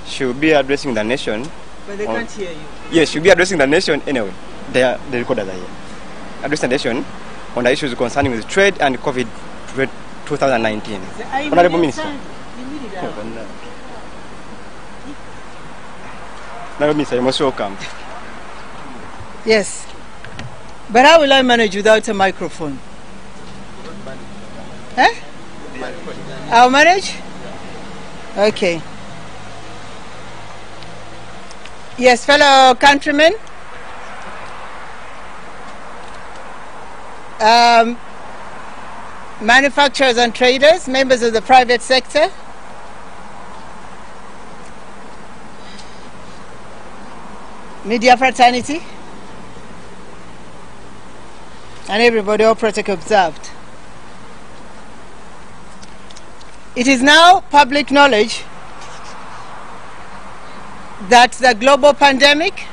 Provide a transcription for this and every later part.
she'll be addressing the nation. But they can't hear you. Yes, she'll be addressing the nation anyway. The recorders are here. Addressing the nation on the issues concerning with trade and COVID 2019. Honorable Minister. Honorable Minister, you're most welcome. Yes. But how will I manage without a microphone? Huh? I'll manage? Okay. Yes, fellow countrymen. Manufacturers and traders, members of the private sector, media fraternity, and everybody, all protocol observed. It is now public knowledge that the global pandemic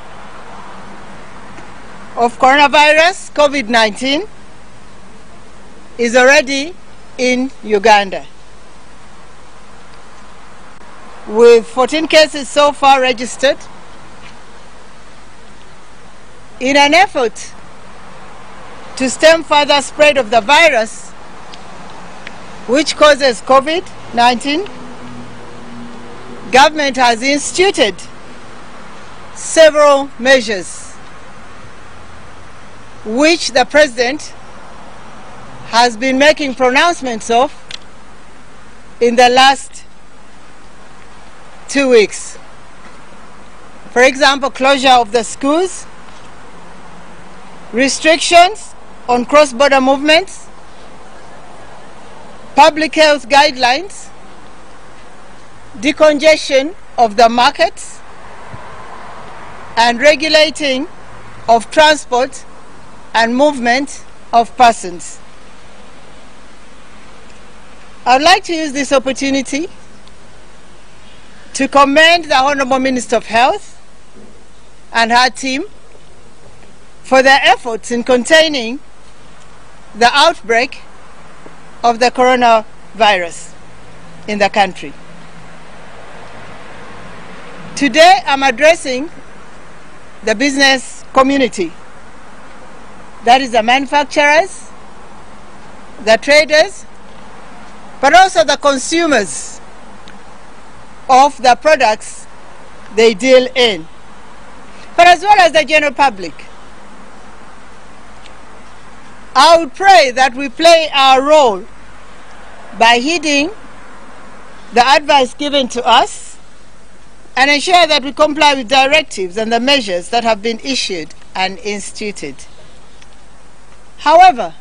of coronavirus, COVID-19, is already in Uganda, with 14 cases so far registered. In an effort to stem further spread of the virus, which causes COVID-19, government has instituted several measures which the President has been making pronouncements of in the last 2 weeks. For example, closure of the schools, restrictions on cross-border movements, public health guidelines, decongestion of the markets, and regulating of transport and movement of persons. I would like to use this opportunity to commend the Honorable Minister of Health and her team for their efforts in containing the outbreak of the coronavirus in the country. Today I'm addressing the business community, that is the manufacturers, the traders, but also the consumers of the products they deal in, but as well as the general public. I would pray that we play our role by heeding the advice given to us and ensure that we comply with directives and the measures that have been issued and instituted. However,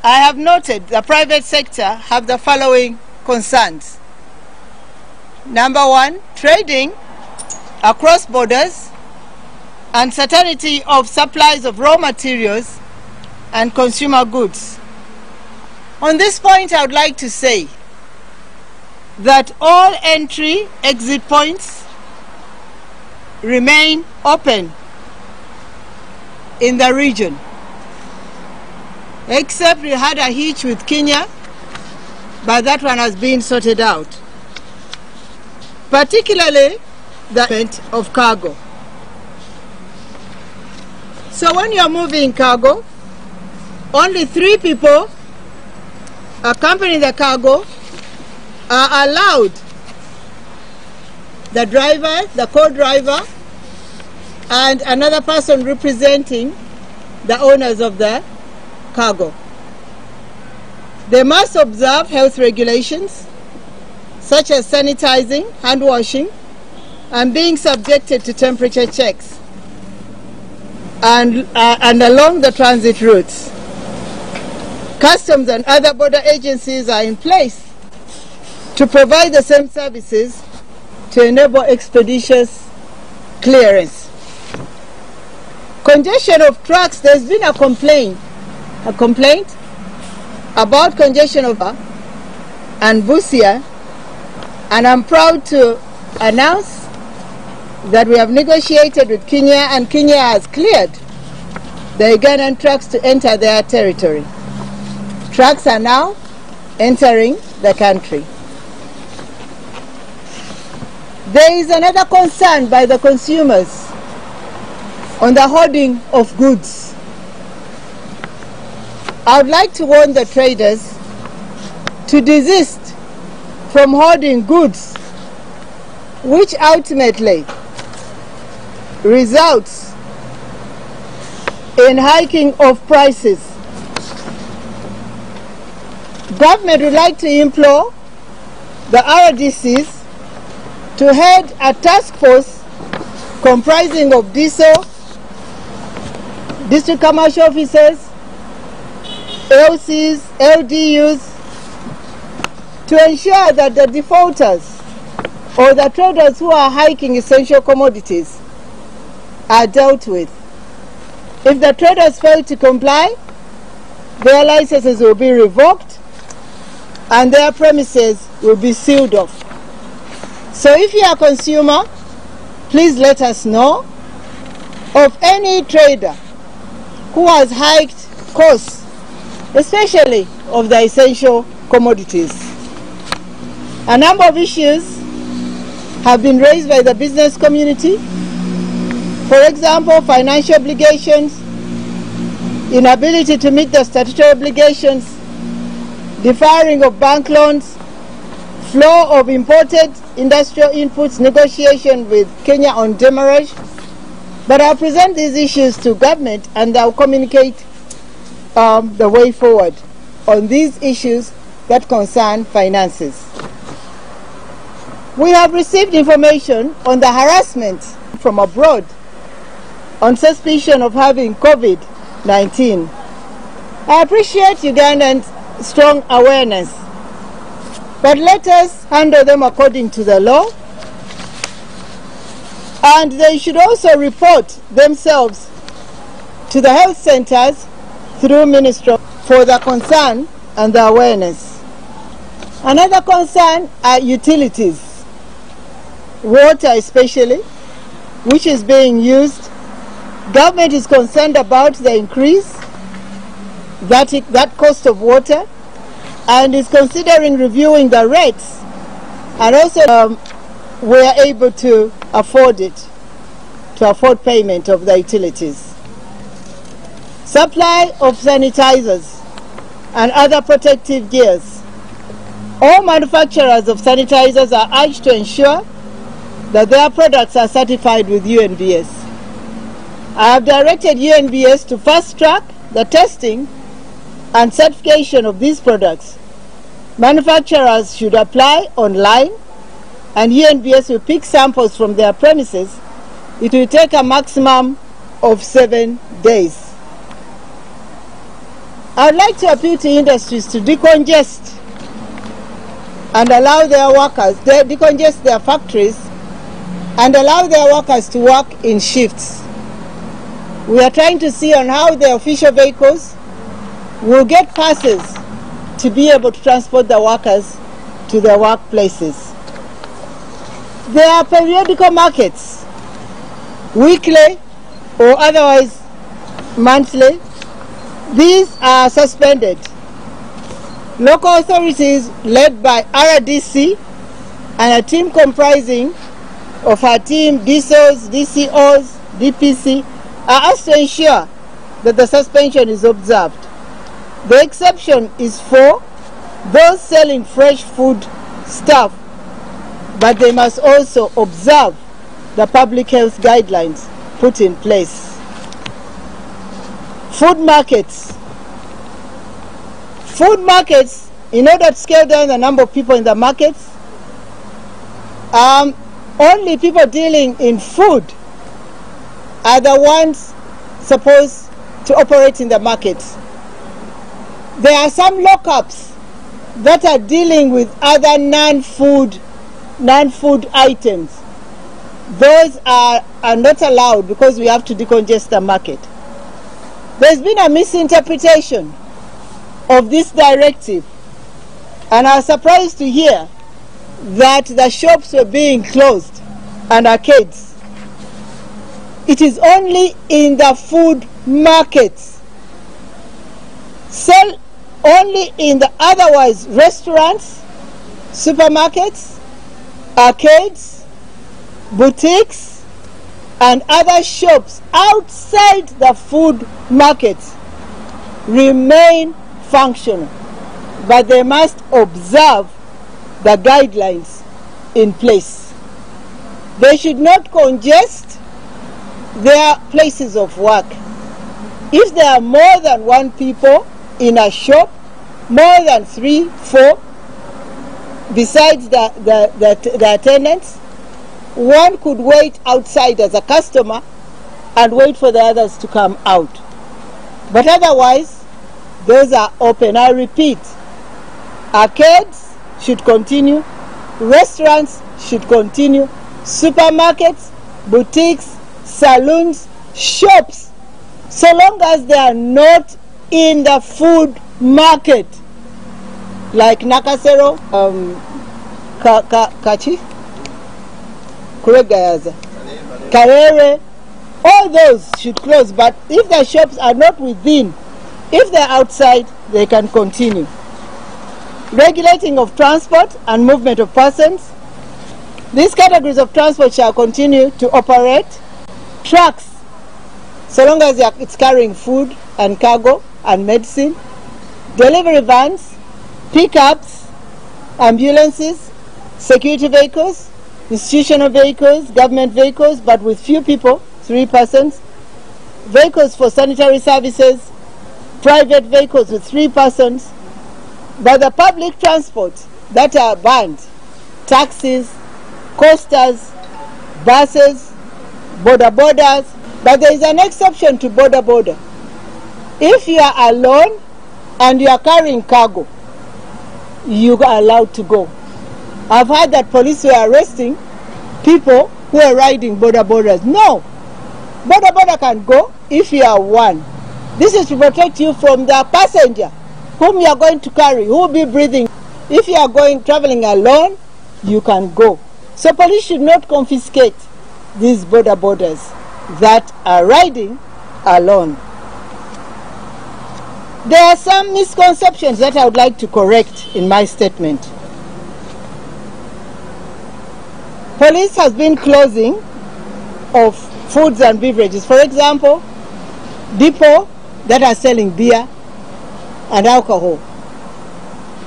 I have noted the private sector have the following concerns. Number one, trading across borders, uncertainty of supplies of raw materials and consumer goods. On this point, I would like to say that all entry-exit points remain open in the region, except we had a hitch with Kenya, but that one has been sorted out. Particularly the movement of cargo. So when you're moving cargo, only 3 people accompanying the cargo are allowed: the driver, the co-driver, and another person representing the owners of the cargo. They must observe health regulations such as sanitizing, hand washing, and being subjected to temperature checks and along the transit routes. Customs and other border agencies are in place to provide the same services to enable expeditious clearance. Congestion of trucks, there's been a complaint about congestion of and Busia, and I'm proud to announce that we have negotiated with Kenya, and Kenya has cleared the Ugandan trucks to enter their territory. Trucks are now entering the country. There is another concern by the consumers on the hoarding of goods. I would like to warn the traders to desist from hoarding goods, which ultimately results in hiking of prices. Government would like to implore the RDCs to head a task force comprising of DISO, district commercial officers, LCs, LDUs, to ensure that the defaulters or the traders who are hiking essential commodities are dealt with. If the traders fail to comply, their licenses will be revoked and their premises will be sealed off. So if you are a consumer, please let us know of any trader who has hiked costs, especially of the essential commodities. A number of issues have been raised by the business community. For example, financial obligations, inability to meet the statutory obligations, deferring of bank loans, flow of imported industrial inputs, negotiation with Kenya on demurrage. But I'll present these issues to government and I'll communicate the way forward on these issues that concern finances. We have received information on the harassment from abroad on suspicion of having COVID-19. I appreciate Ugandan's strong awareness, but let us handle them according to the law, and they should also report themselves to the health centers through Ministry for the concern and the awareness. Another concern are utilities, water especially, which is being used. Government is concerned about the increase that cost of water and is considering reviewing the rates, and also we are able to afford it, to afford payment of the utilities. Supply of sanitizers and other protective gears. All manufacturers of sanitizers are urged to ensure that their products are certified with UNBS. I have directed UNBS to fast-track the testing and certification of these products. Manufacturers should apply online, and UNBS will pick samples from their premises. It will take a maximum of 7 days. I would like to appeal to industries to decongest and allow their workers, decongest their factories and allow their workers to work in shifts. We are trying to see on how the official vehicles will get passes to be able to transport the workers to their workplaces. There are periodical markets, weekly or otherwise monthly. These are suspended. Local authorities led by RDC and a team comprising of our team, DSOs, DCOs, DPC, are asked to ensure that the suspension is observed. The exception is for those selling fresh food stuff, but they must also observe the public health guidelines put in place. Food markets. Food markets, in order to scale down the number of people in the markets, only people dealing in food are the ones supposed to operate in the markets. There are some lockups that are dealing with other non-food items. Those are not allowed because we have to decongest the market. There's been a misinterpretation of this directive, and I was surprised to hear that the shops were being closed and arcades. It is only in the food markets. Sell only in the otherwise restaurants, supermarkets, arcades, boutiques, and other shops outside the food markets remain functional, but they must observe the guidelines in place. They should not congest their places of work. If there are more than 1 people in a shop, more than 3, 4, besides the attendants, one could wait outside as a customer and wait for the others to come out. But otherwise, those are open. I repeat, arcades should continue, restaurants should continue, supermarkets, boutiques, saloons, shops, so long as they are not in the food market, like Nakasero, Kachi, Kuregayaza, Karere, all those should close. But if the shops are not within, if they're outside, they can continue. Regulating of transport and movement of persons. These categories of transport shall continue to operate. Trucks, so long as it's carrying food and cargo and medicine. Delivery vans, pickups, ambulances, security vehicles, institutional vehicles, government vehicles, but with few people, 3 persons. Vehicles for sanitary services, private vehicles with 3 persons. But the public transport that are banned, taxis, coasters, buses, border-borders, but there is an exception to border-border. If you are alone and you are carrying cargo, you are allowed to go. I've heard that police were arresting people who are riding border-borders. No, border-border can go if you are one. This is to protect you from the passenger whom you are going to carry, who will be breathing. If you are traveling alone, you can go. So police should not confiscate these border-borders that are riding alone. There are some misconceptions that I would like to correct in my statement. Police has been closing of foods and beverages. For example, depot that are selling beer and alcohol.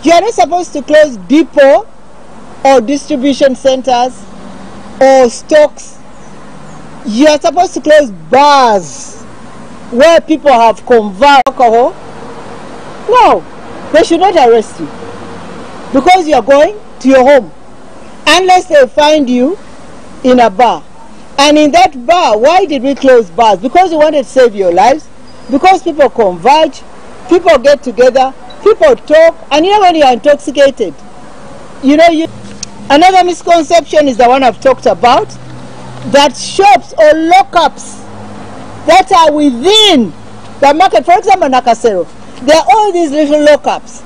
You are not supposed to close depot or distribution centers or stocks. You are supposed to close bars where people have converted alcohol. No, they should not arrest you because you are going to your home unless they find you in a bar. And in that bar, why did we close bars? Because we wanted to save your lives, because people converge, people get together, people talk, and you know when you are intoxicated, Another misconception is the one I've talked about, that shops or lockups that are within the market, for example, Nakasero, there are all these little lockups,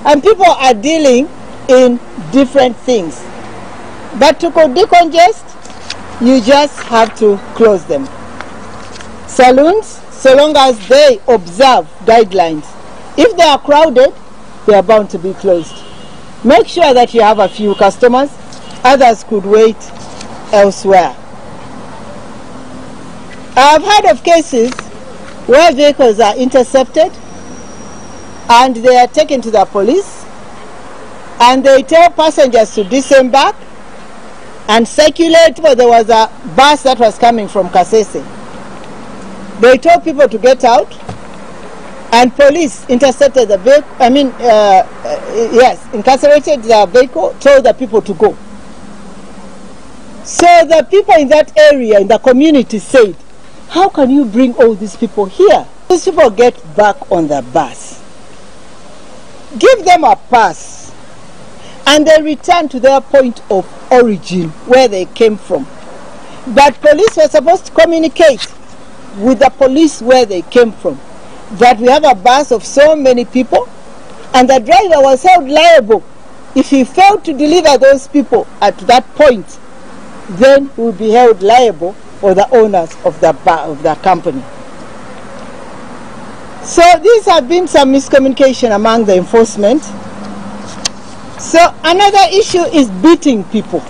and people are dealing in different things. But to decongest, you just have to close them. Saloons, so long as they observe guidelines. If they are crowded, they are bound to be closed. Make sure that you have a few customers. Others could wait elsewhere. I've heard of cases where vehicles are intercepted and they are taken to the police and they tell passengers to disembark and circulate. There was a bus that was coming from Kasese. They told people to get out, and police intercepted the vehicle, incarcerated the vehicle, told the people to go. So the people in that area, in the community, said, how can you bring all these people here? These people get back on the bus. Give them a pass, and they return to their point of origin, where they came from. But police were supposed to communicate with the police where they came from, that we have a bus of so many people, and the driver was held liable. If he failed to deliver those people at that point, then he would be held liable for the owners of the company. So these have been some miscommunication among the enforcement. So another issue is beating people.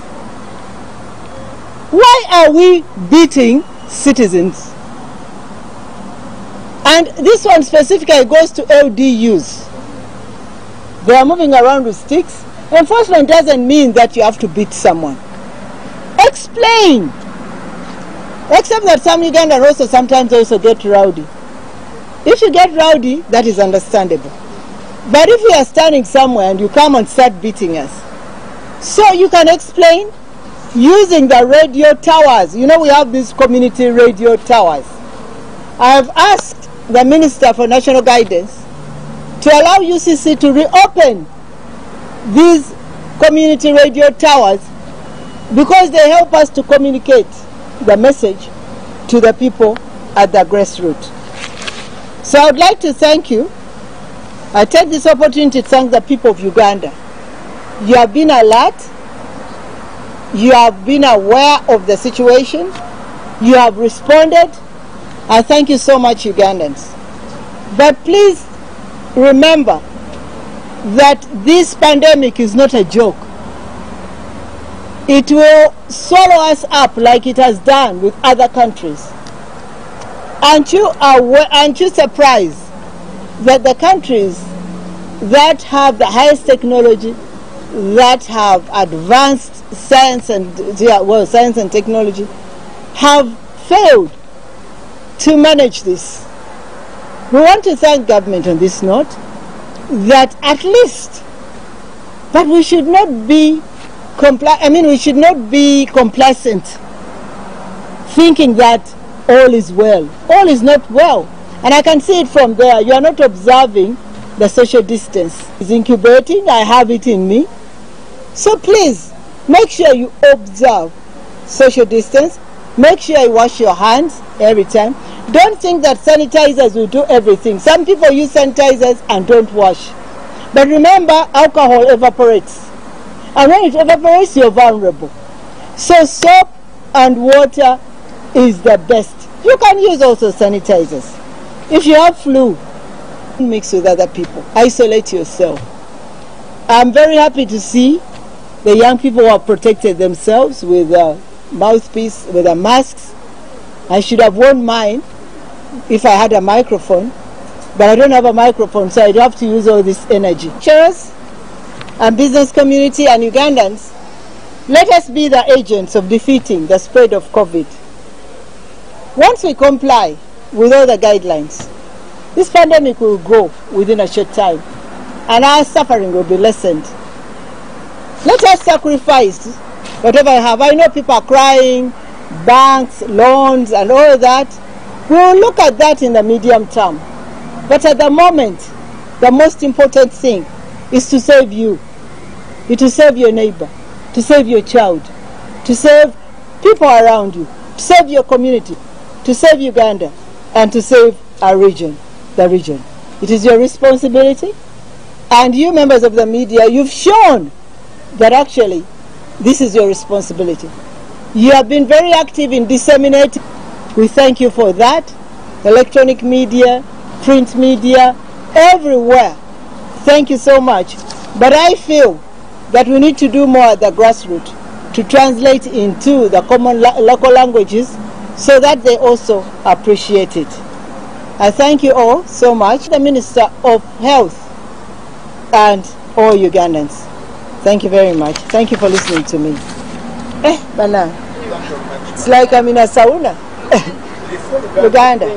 Why are we beating citizens? And this one specifically goes to LDUs. They are moving around with sticks. Enforcement doesn't mean that you have to beat someone. Explain. Except that some Ugandans also sometimes also get rowdy. If you get rowdy, that is understandable. But if we are standing somewhere and you come and start beating us, so you can explain using the radio towers. You know, we have these community radio towers. I have asked the Minister for National Guidance to allow UCC to reopen these community radio towers because they help us to communicate the message to the people at the grassroots. So I would like to thank you. I take this opportunity to thank the people of Uganda. You have been alert. You have been aware of the situation. You have responded. I thank you so much, Ugandans. But please remember that this pandemic is not a joke. It will swallow us up like it has done with other countries. Aren't you surprised that the countries that have the highest technology, that have advanced science and technology, have failed to manage this? We want to thank government on this note, that at least, but we should not be we should not be complacent, thinking that all is well. All is not well. And I can see it from there. You are not observing the social distance. It's incubating. I have it in me. So please, make sure you observe social distance. Make sure you wash your hands every time. Don't think that sanitizers will do everything. Some people use sanitizers and don't wash. But remember, alcohol evaporates. And when it evaporates, you're vulnerable. So soap and water is the best. You can use also sanitizers. If you have flu, mix with other people. Isolate yourself. I'm very happy to see the young people who have protected themselves with a mouthpiece, with the masks. I should have worn mine if I had a microphone, but I don't have a microphone, so I'd have to use all this energy. Cheers, and business community and Ugandans, let us be the agents of defeating the spread of COVID. Once we comply with all the guidelines, this pandemic will go within a short time, and our suffering will be lessened. Let us sacrifice whatever I have. I know people are crying, banks, loans, and all that. We will look at that in the medium term. But at the moment, the most important thing is to save you. It's to save your neighbor, to save your child, to save people around you, to save your community, to save Uganda, and to save our region, the region. It is your responsibility. And you members of the media, you've shown that actually this is your responsibility. You have been very active in disseminating. We thank you for that. Electronic media, print media, everywhere. Thank you so much. But I feel that we need to do more at the grassroots to translate into the common local languages so that they also appreciate it. I thank you all so much. The Minister of Health and all Ugandans. Thank you very much. Thank you for listening to me. Bana. It's like I'm in a sauna. Uganda.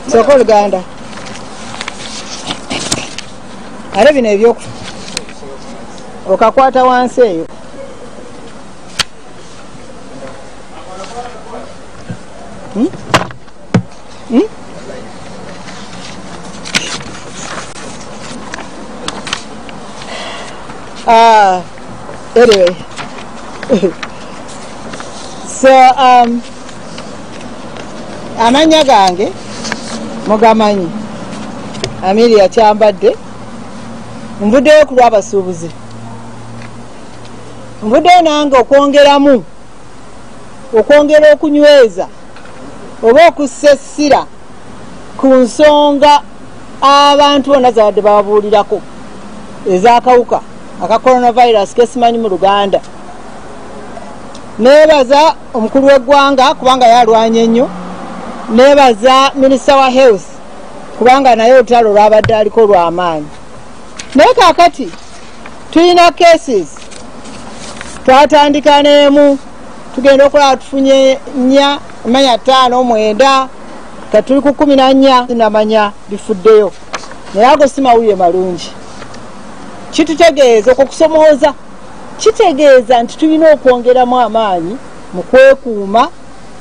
So called Uganda. Ate bino ebyoku okakwata wansi eyo. Anyway. So amanya gange mugamanyi Amelia kyambadde nvuddeyo ku lw'abasuubuzi, nvuddeyo nange okwongera okunyweza oba okussa essira ku nsonga abantu bonna zabadde bababuulirako ez'akawuka aka coronavirus kesimanyi mu Luganda. nebaza omukulu w'eggwanga kubanga yalwanye ennyo, nebaza minisita wa health kubanga naye olutalo lwabadde aliko lw'amaanyi. Naye kaakati tulina cases, twatandika n'emu tugenda okulaba tufunye 4 manya 5 9 katuli ku 14 namanya bifuddeyo, naye ago si mawulire malungi. Kitutegeeza okukusomooza, kitegeeza nti tulina okwongeramu amaanyi mu kwekuuma,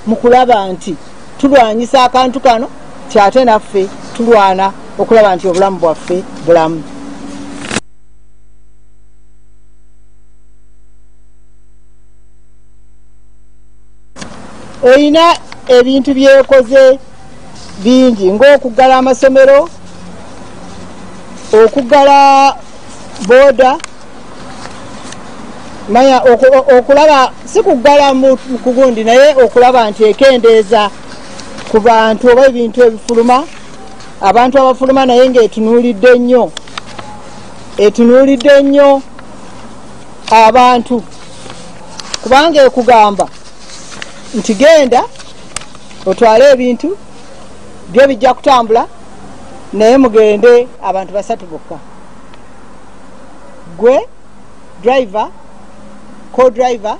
mu kulaba nti tulwanyisa akantu kano, kyate naffe tulwana okulaba nti obulamu bwaffe bulamu. Oyina ebintu byekoze bingi ng'okuggala amasomero, okuggala boda, manya okulaba si kuggala mu kugundi naye okulaba nti ekendeeza ku bantu oba ebintu ebifuluma, abantu abafuluma naye ng'etunuulidde nnyo abantu, kubanga ekugamba nti genda otwale ebintu byo bijja kutambula, naye mugende abantu 3 bokka, gwe driver, co-driver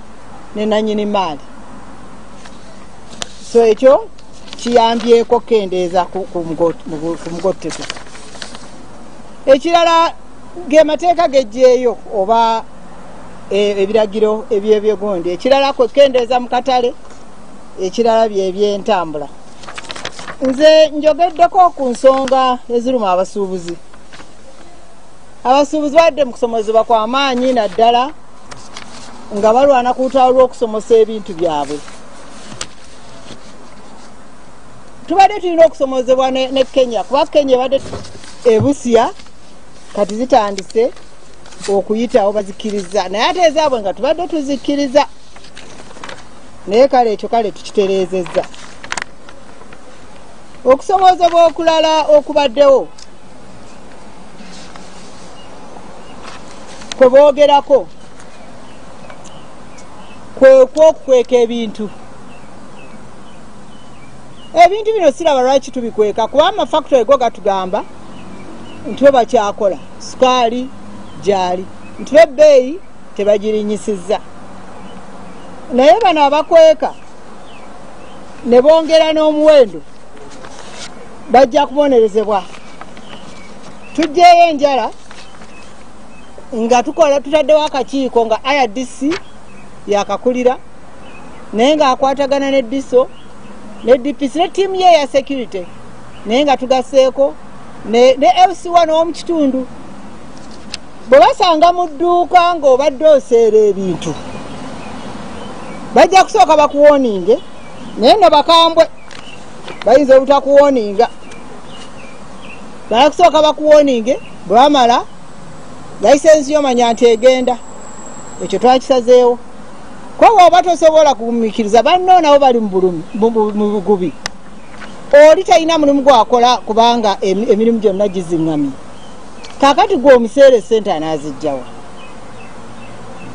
ne nannyini maali. So ekyo kiyambyeko kendeeza ku mugottetu. Ekirala ge mateeka gejjeeyo oba ebiragiro ebyebyegondi, ekirala kwe kendeeza mu katale, ekirala byebyentambula. Nze njogeddeko ku nsonga eziruma abasuubuzi. Abasuubuzi badde mu kusomozebwa kwa maanyi naddala nga balwana ku lutalo lw'okusomosa ebintu byabwe. Tubadde tulina okusomozebwa ne Kenya, kuba Kenya ebadde ebusiya kati zitandise okuyitawo bazikiriza, naye ate ezaabwe nga tubadde tuzikiriza, naye kale ekyo kale tukitereezezza. Okusomozebwa okulala okubaddewo kwe boogerako kwekukweka ebintu bino siraba lwaki tubikweka, kuba amafactory go gatugamba nti bo bakyakola sukaali gyali, nti ebbeeyi tebagirinyisizza, naye bano abakweka ne bongera n'omuwendo bajja kubonerezebwa. Tujjeeyo enjala nga tutaddewo akakiiko nga IRDC yakakulira, naye ng'akwatagana ne DISO ne DPC ne tiimu ye ya security, naye nga tugaseeko ne LC1 w'omu kitundu. Bwe basanga mu dduuka ng'obadde oseera ebintu bajja kusooka bakuwoninge, naye no bakambwe bayinza obutakuwoninga, bala kusooka bakuwoninge, bwe bamala layisensi yomanya nti egenda. Ekyo twakisazeewo, kwa bw'oba tosobola kugumiikiriza banno nabo bali mu bugubi, oli talina mulimu gwakola kubanga emirimu gyonna giziŋŋamye. Kaakati gwe omuseere sente anaazijjawa,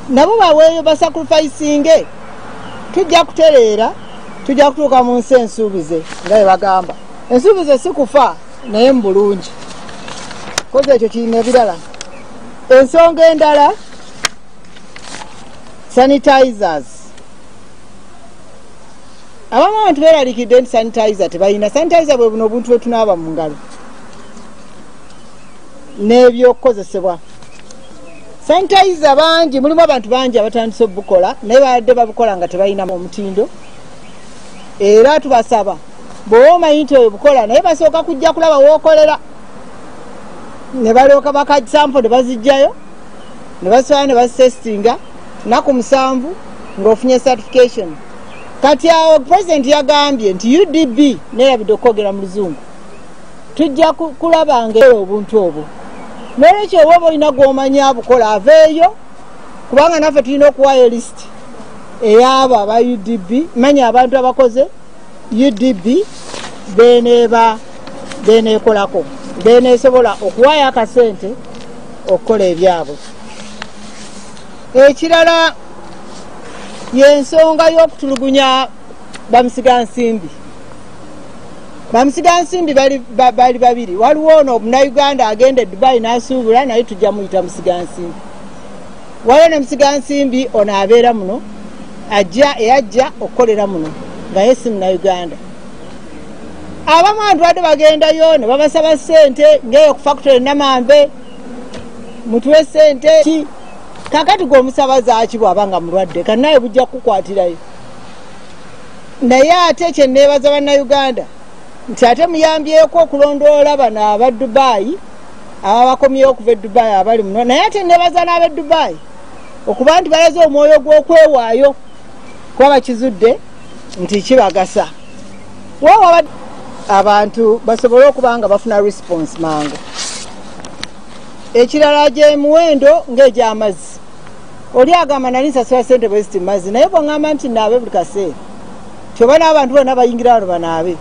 nabo baweeyo basacrificinge, tujja kutereera, tujja kutuuka mu nsi ensuubize nga bwe bagamba. Ensuubize si kufa naye mu bulungi, koze ekyo kirina ebirala. Ensonga endala, sanitizers. Abamu abantu beeralikidde nti sanitizer tebalina. Sanitizer bwe buno obuntu bwe tunaaba mu ngalo n'ebyokukozesebwa. Sanitizer bangi, mulimu abantu bangi abatandise obukola naye badde babukola nga tebalina omutindo, era tubasaba bw'oba omanyi nti obukola naye basooka kujja kulaba w'okolera, ne balyoka bakasampo ne bazijjayo ne basobola ne basestinga naku 7 ng'ofunye certification. Kati awo president yagambye nti UDB neerabidde okwogera mu luzungu tujja kulaba nga obuntu obwo, n'olwekyo oba olina gw'omanya abukola aveeyo, kubanga naffe tulina okuwaayo lisiti ey'abo aba UDB, manya abantu abakoze UDB beneekolako, beneesobola okuwaayo akasente okukola ebyabwe. Ekirala y'ensonga y'okutulugunya bamusigansimbi. Bamusigansimbi bali babiri. Waliwo ono Munnayuganda agenda Dubai n'asuubula naye tujja muyita musigansimbi. Waliwo ne musigansimbi ono abeera muno eyajja okukolera muno nga ye si Munnayuganda. Abamu abantu badde bagendayo ne babasaba ssente ng'eyo ku factory Namambe mutuwe ssente ki kakati g'omusaba zaaki bw'aba nga mulwadde kati naye bujja kukwatirayo. Naye ate kye neebaza Bannayuganda nti ate muyambyeko okulondoola bano aba Dubai aba bakomyewo okuva e Dubai abali muno, naye ate neebaza n'ab'e Dubai okuba nti balaze omwoyo gw'okwewaayo kuba bakizudde nti kibagasa. Waawa abantu basobole okuba nga bafuna response mangu. Ekirala gy'emiwendo ng'egy'amazzi. Oli agamba nali nsasula ssente bwe ziti mazzi naye bw'oŋŋamba nti naabe buli kaseera kyoba n'abantu bonna bayingira wano banaabe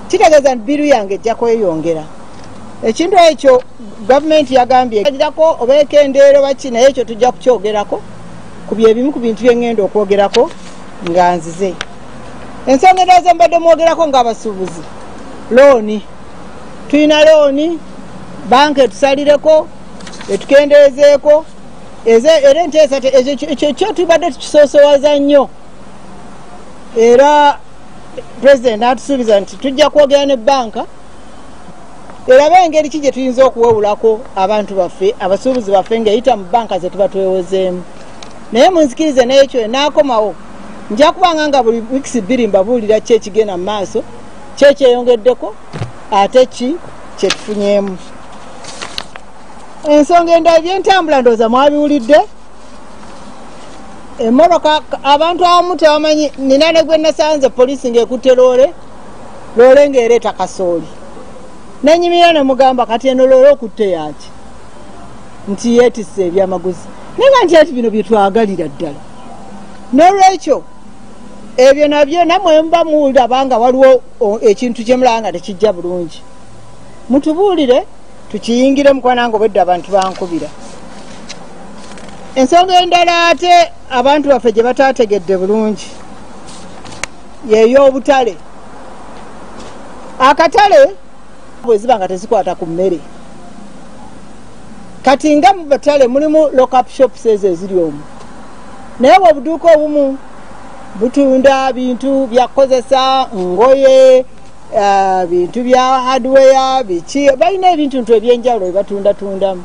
kitegeeza nti biru yange ejja kweyongera. Ekintu ekyo gavumenti yagambye agirako oba ekendeero baki naye ekyo tujja kukyogerako ku byebimu ku bintu bye ŋŋenda okwogerako nga nzize. Ensonga endala ze mbadde mwogerako ng'abasuubuzi looni. Tulina looni banka etusalireko etukendeezeeko era enteesa ekyo kyo tubadde tukisoosowaza nnyo era pulezidenti n'atusuubiza nti tujja kwogera ne banka erabe engeri ki gye tuyinza okuwewulako abantu baffe abasuubuzi baffe ng'eyita mu banka ze tuba twewozeemu. Naye munzikirize n'ekyo enaakomawo nja kubanga nga buli wiikisi bbiri mbabuulira ki ekigenda mu maaso ki ekyeyongeddeko ate ki kye tufunyeemu. Ensonga endala by'entambula ndowooza mwabiwulidde. Emmotoka abantu abamu tebamanyi. Nina ne gwe nasanze poliisi ng'ekutte loole ng'ereeta kasooli. Nennyimira ne mugamba kati eno loole okutte yaki nti yeetisse ebyamaguzi. Naye nga nti ati bino bye twagalira ddala. N'olwekyo ebyo nabyo nammwe muba mulaba nga waliwo ekintu kye mulaba nga tekijja bulungi. Mutubuulire tukiyingire mukwana nga obwedda abantu bankubira. Ensonga endala ate abantu baffe gye bataategedde bulungi y'ey'obutale. Akatale bwe ziba nga tezikwata ku mmere. Kati nga mu batale mulimu lock-up shops ezo eziri omwo. Naye obuduuka obumu butunda bintu byakozesa ngoye bintu bya hardware biki balina ebintu ntu ebyenjawulo bye batundatundamu.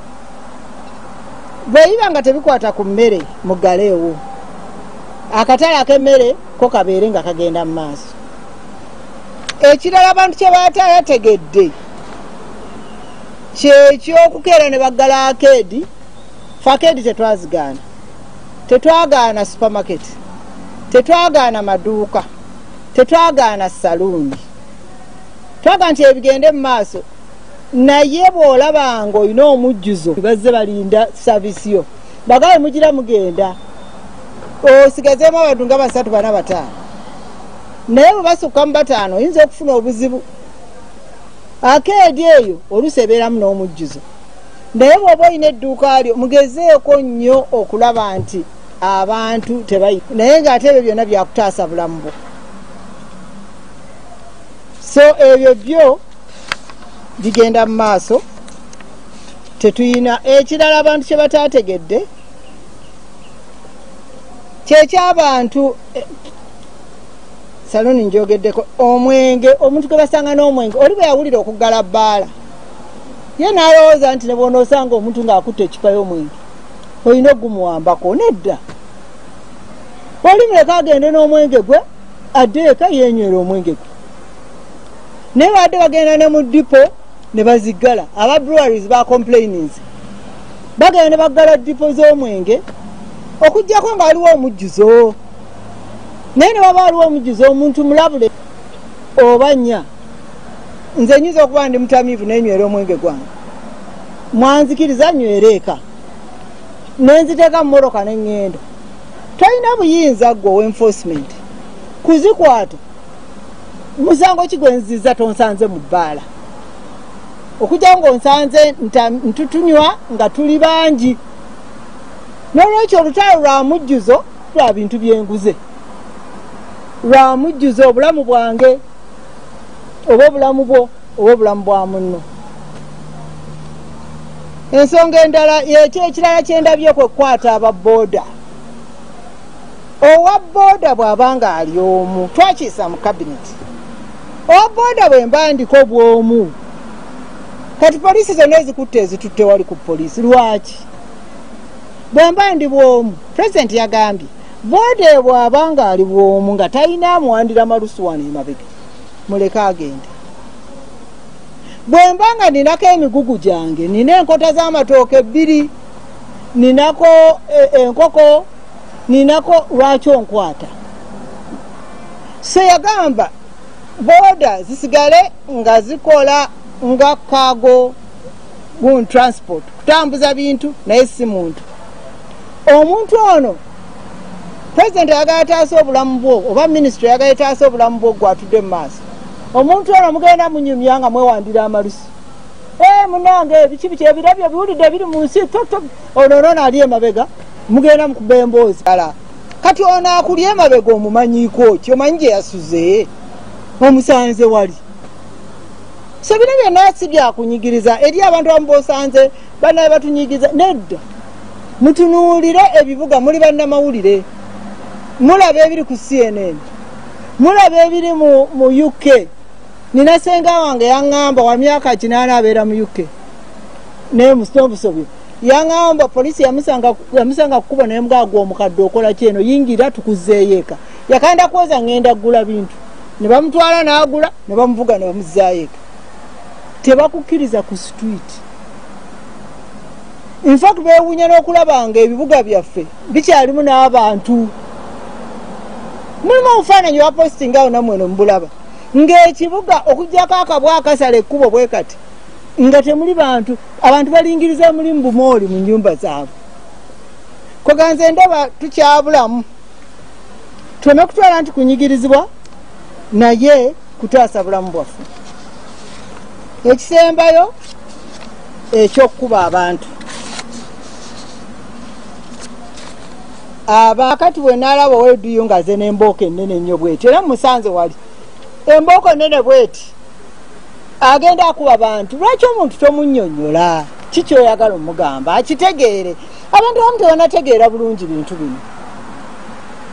Bwe biba nga tebikwata ku mmere muggaleewo. Akatale ak'emmere ko kabeere nga kagenda mu maaso. Ekirala abantu kye bataayategedde kyekyokukeera ne baggala akeedi. Fakeedi tetwazigaana. Tetwagaana supermarket. Tetwagaana maduuka. Tetwagaana saluuni. Twaga nti ebigende mu maaso naye bw'olaba ng'olina omujjuzo bazze balinda saavisi yo bagabe mugira mugenda osigazeemu abantu nga 3 4 5 naye bwe basukka mu 5 oyinza okufuna obuzibu. Akeedi eyo oluusi ebeeramu n'omujjuzo naye bw'oba olina edduuka lyo mugezeeko nnyo okulaba nti abantu tebayi naye ng'ate ebyo byonna byakutaasa bulamu bwo. So ebyo byo bigenda mu maaso tetuyina. Ekirala abantu kye bataategedde kyeky'abantu saloni njogeddeko omwenge. Omuntu gwe basanga n'omwenge oli bwe yawulira okuggala bbaala ye n'alowooza nti ne bw'onoosanga omuntu ng'akutte ekipa y'omwenge olina ogumuwambako. Nedda oli muleka agende n'omwenge gwe adde eka yeenywera omwenge gwe. Naye badde bagenda ne mu dipo ne baziggala. Aba breweries ba complainings bagenda ne baggala dipo z'omwenge okuggyako nga waliwo omujjuzo. Naye ne waba waliwo omujjuzo omuntu mulabule oba nnya. Nze nyinza okuba ndi mutamiivu nenywera omwenge gwange. Mwanzikiriza nywera eka nenziteeka mu mmotoka ne ŋŋenda. Tolina buyinza gwe ow'enforcement kuzikwata. Musango ki gwenziza tonsanze mu bbaala okujja ng'onsanze ntutunywa nga tuli bangi. N'olwekyo olutalo lwa mujjuzo lwa bintu byenguze lwa mujjuza obulamu bwange oba obulamu bwo oba obulamu bwa munno. Ensonga endala ekirala kyendabye kwe kukwata ababooda. Owa booda bw'abanga ali omu twakiisa mu kabineti. Owa booda bwe mba ndiko bw'omu kati poliisi zonna ezikutte ezitutte wali ku poliisi lwaki? Bwe mba ndi bw'omu pulezidenti yagambye booda bw'abanga ali bw'omu nga talina amuwandira malusu wano emabega muleke agende. Bwe mba nga ninako emigugu gyange nina enkota z'amatooke 2 ninako enkoko ninako lwaki onkwata? So yagamba booda zisigale nga zikola nga cargo transport kutambuza bintu naye si muntu. Omuntu ono pulezidenti ayagala ataasa obulamu bwo oba minisitule ayagala etaasa obulamu bwo gwatudde mu maaso. Omuntu ono mugenda munyumya nga mwewandira amalusu. Munange biki ebirabyo biwulidde biri mu nsi ono ali emabega mugenda mukuba emboozi. Kati ono akuli emabega omumanyiiko ki? Omanyi gye yasuze omusanze wali. So bino byonna si byakunyigiriza eri abantu abamu b'osanze bannaye batunyigiza. Nedda mutunuulire ebibuga muli bannamawulire mulaba ebiri ku CNN mulaba ebiri mu UK. Nina senga wange yaŋŋamba wa myaka 8 abeera mu UK naye musobusobyo yaŋŋamba poliisi yamusanga kukuba naye mugagwa omukadde okola kyeno yingira tukuzeeyo eka yakanda kwoza ŋŋenda kugula bintu ne bamutwala n'agula ne bamuvuga ne bamuzzaayo eka. Tebakukkiriza ku street. In fact beewuunya n'okulaba nga ebibuga byaffe bikyalimu n'abantu. Mulimu obufaananyi bwa posting awo nammwe no mubulaba ng'ekibuga okuggyako akabwa akasala ekkubo bwe kati nga temuli bantu. Abantu balingiriza mulimu bumooli mu nnyumba zaabwe. Koganze ndaba tukyabulamu tuleme kutwala nti kunyigirizibwa naye kutaasa bulamu bwaffe. Ekisembayo ekyokkuba abantu. Abakati bwe naalaba weduyo nga ze n'embooko ennene ennyo bweti era musanze wali embooko ennene bweti agenda akuba abantu. Lwaki omuntu tomunnyonnyola kikyoyagala omugamba akitegeere? Abantu abamu tebanategeera bulungi bintu bino.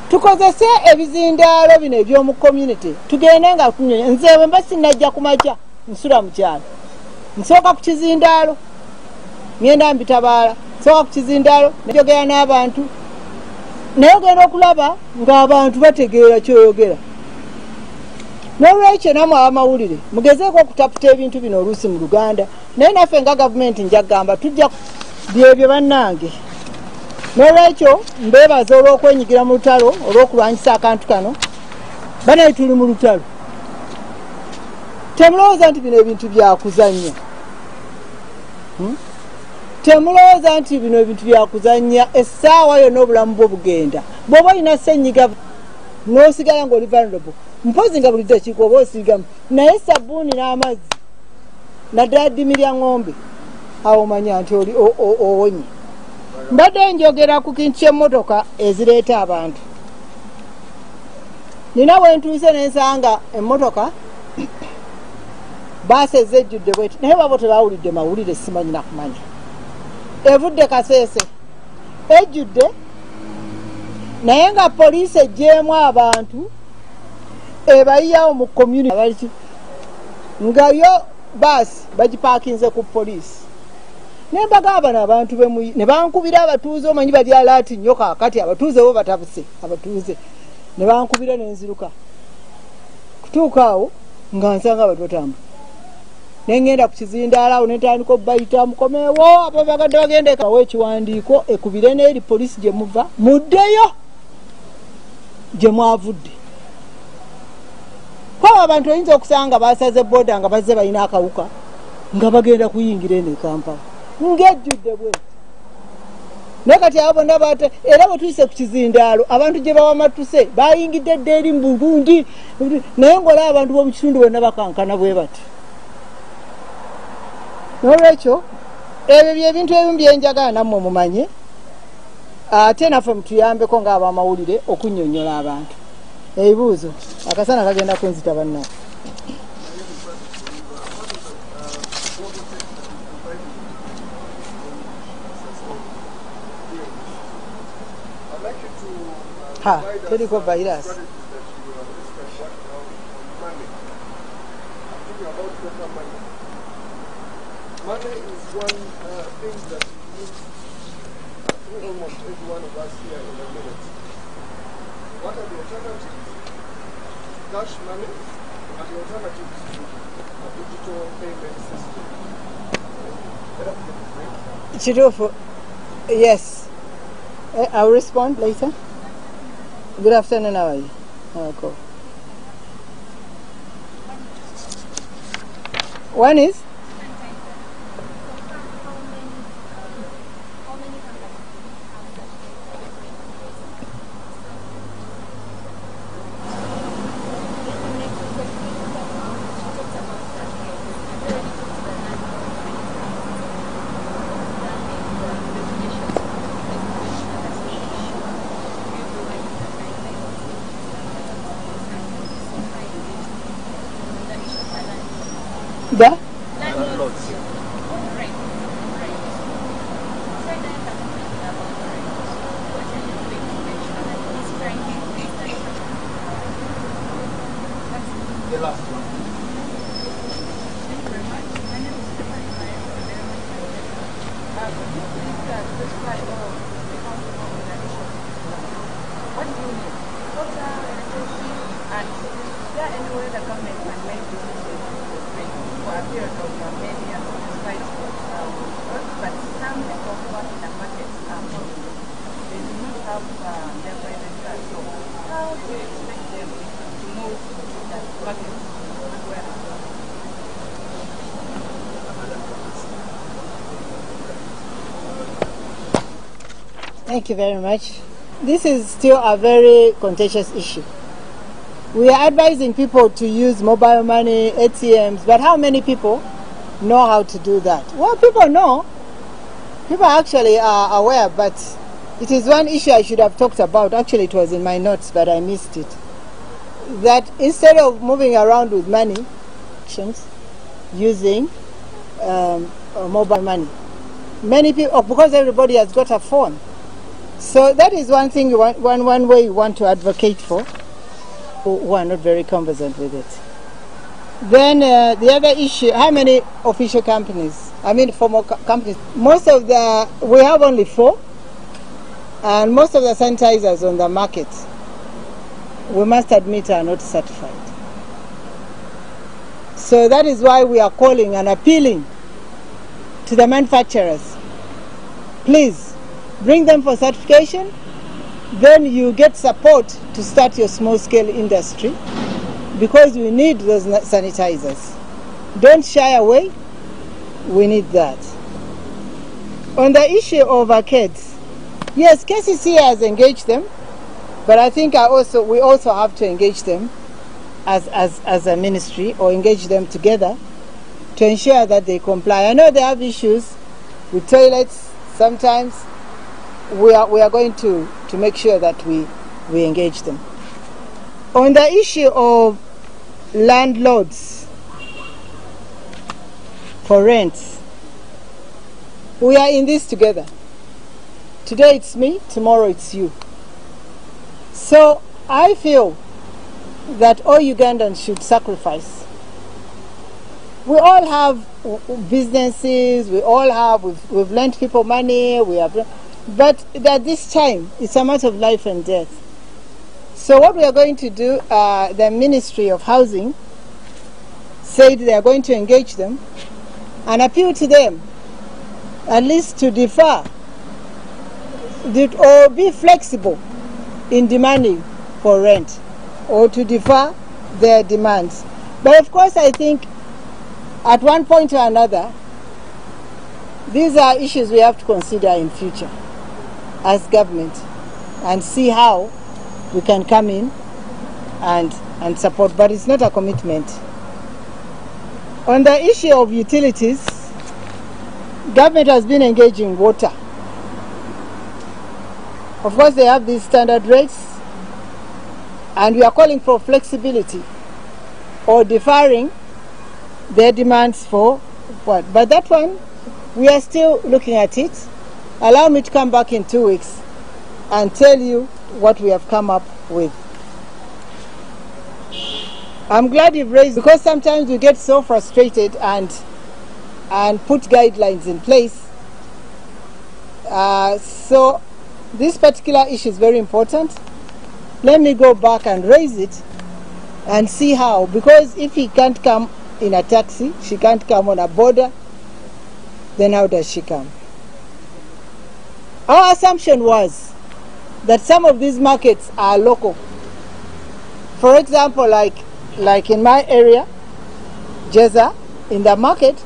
Tukozese ebizindaalo bino eby'omu community tugende nga tunyonya. Nze bwe mba sinnajja ku makya nsula mu kyalo nsooka ku kizindaalo ngenda mbitabaala nsooka ku kizindaalo nejogera n'abantu naye ogenda okulaba ng'abantu bategeera kyoyogera. N'olwekyo nammwe abamawulire mugezeeko okutaputa ebintu bino oluusi mu Luganda naye naffe nga gavumenti nja kugamba tujja byebyo bannange. N'olwekyo mbeebaza olw'okwenyigira mu lutalo olw'okulwanyisa akantu kano. Banaye tuli mu lutalo. Temulowooza nti bino ebintu byakuzannya. Temulowooza nti bino ebintu byakuzannya. Essaawa yonna obulamu bwo bugenda. Bw'oba olina ssenyiga n'osigala ng'oli vulnerable mpozi nga buli ddakiika oba osiigamu naye sabbuuni n'amazzi naddala ddimi lya ng'ombe awo omanya nti oli owonye. Mbadde njogera ku kintu ky'emmotoka ezireeta abantu. Nina bwe ntuuse ne nsanga emmotoka baasi ezejjudde bweti naye babo tebaawulidde mawulire simanyi nakumanya. Evudde Kaseese ejjudde naye nga poliisi ejjeemu abantu ebayiyawo mu community nga yo baasi bagipaakinze ku poliisi. Ne mbagamba n'abantu ne bankubira abatuuze omanyi bali alaati nnyo kaakati abatuuze bo batabuse abatuuze ne bankubira n'enziruka kutuuka awo nga nsanga abantu batambula. Ne ngenda ku kizindaalo awo ne ntandika obbayita mukomeewo abo bagadde bagende kawo ekiwandiiko ekubire n'eri poliisi gye muva muddeyo gye mwavudde. Kuba abantu oyinza okusanga basaze booda nga bazze balina akawuka nga bagenda kuyingira eno e Kampala ng'ejjudde bweti. Naye kati abo bonna era bwe tuyise ku kizindaalo abantu gye bawamatuse bayingidde dde eri mu Burundi naye ng'olaba abantu b'omu kitundu bonna bakankana bwe bati. N'olwekyo ebyo byebintu ebimu byenjagala nammwe mumanye ate naffe mutuyambeko ng'abamawulire okunnyonnyola abantu. Ebibuuzo akasana kagenda kwenzita bannaffe. Medical virus. Money is one thing that needs almost every one of us here in a minute. What are the alternatives? Cash money and the alternatives to a digital payment system. Chirufu, yes. I'll respond later. Good afternoon, how are you? Cool. One is? The? Thank you very much. This is still a very contentious issue. We are advising people to use mobile money, ATMs, but how many people know how to do that? Well, people know. People actually are aware, but it is one issue I should have talked about. Actually, it was in my notes, but I missed it. That instead of moving around with money, using mobile money, many people, because everybody has got a phone. So that is one thing, one way you want to advocate for, who are not very conversant with it. Then the other issue, how many official companies? I mean formal companies. Most of we have only 4, and most of the sanitizers on the market, we must admit, are not certified. So that is why we are calling and appealing to the manufacturers. Please, bring them for certification, then you get support to start your small-scale industry, because we need those sanitizers. Don't shy away, we need that. On the issue of arcades, yes, KCC has engaged them, but I think we also have to engage them as a ministry, or engage them together to ensure that they comply. I know they have issues with toilets sometimes. We are going to make sure that we engage them. On the issue of landlords for rent, we are in this together. Today it's me, tomorrow it's you. So I feel that all Ugandans should sacrifice. We all have businesses, we've lent people money, but at this time, it's a matter of life and death. So what we are going to do, the Ministry of Housing said they are going to engage them and appeal to them, at least to defer or be flexible in demanding for rent, or to defer their demands. But of course, I think at one point or another, these are issues we have to consider in future as government, and see how we can come in and support, but it's not a commitment. On the issue of utilities, government has been engaging water. Of course, they have these standard rates, and we are calling for flexibility or deferring their demands for what. But that one, we are still looking at it. Allow me to come back in 2 weeks and tell you what we have come up with. I'm glad you've raised, because sometimes we get so frustrated and put guidelines in place. So this particular issue is very important. Let me go back and raise it and see how, because if he can't come in a taxi, she can't come on a border, then how does she come? Our assumption was that some of these markets are local. For example, like in my area, Jeza, in the market,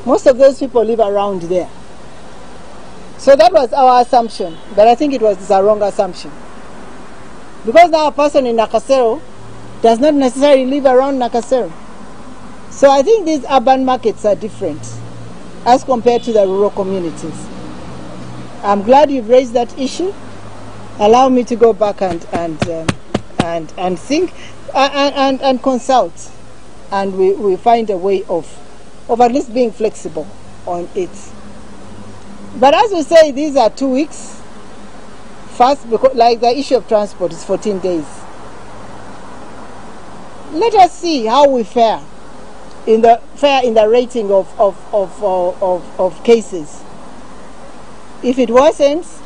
most of those people live around there. So that was our assumption, but I think it was a wrong assumption. Because now a person in Nakasero does not necessarily live around Nakasero. So I think these urban markets are different as compared to the rural communities. I'm glad you've raised that issue. Allow me to go back and think and consult, and we find a way of at least being flexible on it. But as we say, these are 2 weeks. First, because like the issue of transport is 14 days. Let us see how we fare in the rating of cases. If it worsens,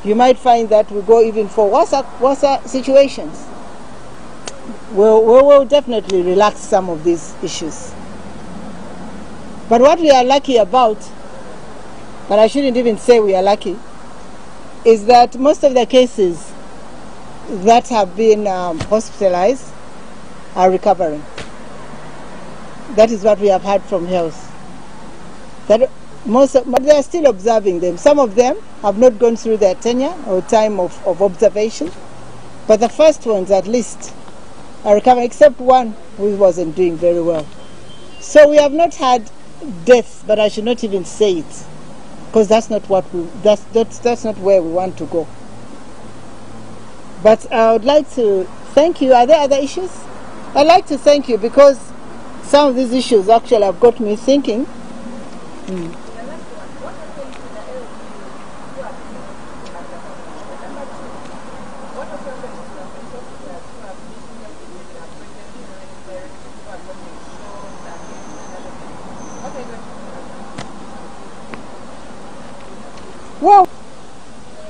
you might find that we go even for worse situations. We'll definitely relax some of these issues. But what we are lucky about, but I shouldn't even say we are lucky, is that most of the cases that have been hospitalized are recovering. That is what we have heard from health. But they are still observing them. Some of them have not gone through their tenure or time of observation, but the first ones at least are recovering, except one who wasn't doing very well. So we have not had deaths, but I should not even say it, because that's not what that's not where we want to go. But I would like to thank you. Are there other issues? I'd like to thank you, because some of these issues actually have got me thinking. Well,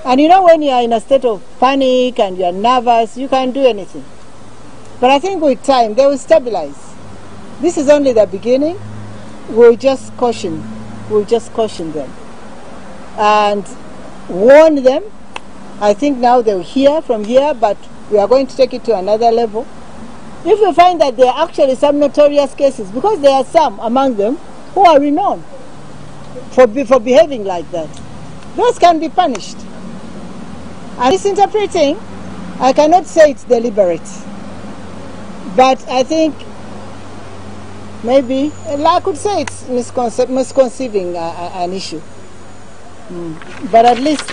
and you know, when you are in a state of panic and you are nervous, you can't do anything. But I think with time, they will stabilize. This is only the beginning. We'll just caution them and warn them. I think now they'll hear from here, but we are going to take it to another level. If we find that there are actually some notorious cases, because there are some among them who are renowned for behaving like that, those can be punished. And misinterpreting, I cannot say it's deliberate, but I think maybe I could say it's misconceiving an issue. But at least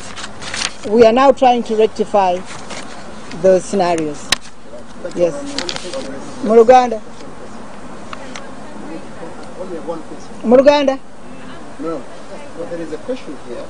we are now trying to rectify those scenarios. Yes. Muruganda. Muruganda. No, there is a question here.